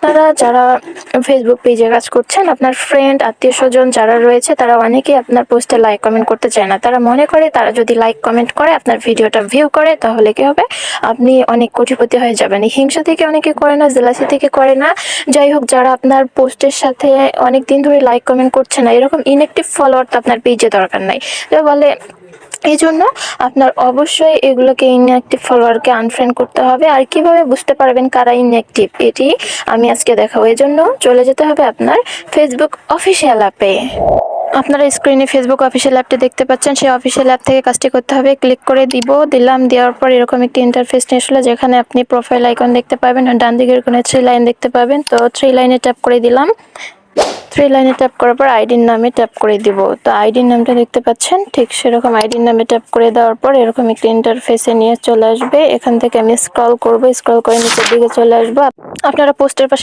আপনারা যারা ফেসবুক পেজে কাজ করছেন, আপনার ফ্রেন্ড আত্মীয়-স্বজন যারা রয়েছে তারা অনেকেই আপনার পোস্টে লাইক কমেন্ট করতে চায় না। তারা মনে করে তারা যদি লাইক কমেন্ট করে, আপনার ভিডিওটা ভিউ করে, তাহলে কি হবে, আপনি অনেক কোটিপতি হয়ে যাবেন। হিংসা থেকে অনেকে করে না, জেলাসি থেকে করে না। যাই হোক, যারা আপনার পোস্টের সাথে অনেক দিন ধরে লাইক কমেন্ট করছে না, এরকম ইনঅ্যাক্টিভ ফলোয়ার তো আপনার পেজে দরকার নাই। তো বলে এই জন্য আপনার অবশ্যই এগুলোকে ইনঅ্যাক্টিভ ফলোয়ারকে আনফ্রেন্ড করতে হবে। আর কিভাবে বুঝতে পারবেন কারা ইনঅ্যাক্টিভ, এটি আমি আজকে দেখাবো। এই জন্য চলে যেতে হবে আপনার ফেসবুক অফিসিয়াল অ্যাপে। আপনারা স্ক্রিনে ফেসবুক অফিসিয়াল অ্যাপটি দেখতে পাচ্ছেন। সেই অফিসিয়াল অ্যাপ থেকে কাজটি করতে হবে। ক্লিক করে দিলাম। দেওয়ার পর এরকম একটি ইন্টারফেস নিয়ে আসলে, যেখানে আপনি প্রোফাইল আইকন দেখতে পাবেন আর ডান দিকের কোণে 3 লাইন দেখতে পাবেন। তো 3 লাইনে ট্যাপ করে দিলাম। 3 লাইনে ট্যাপ করার পর আইডির নামে ট্যাপ করে দিব। তো আইডির নামটা দেখতে পাচ্ছেন, ঠিক সেরকম আইডির নামে ট্যাপ করে দেওয়ার পর এরকম একটি ইন্টারফেসে নিয়ে চলে আসবে। এখান থেকে আমি স্ক্রল করব, স্ক্রল করে নিচের দিকে চলে আসবো। আপনারা পোস্টের পাশে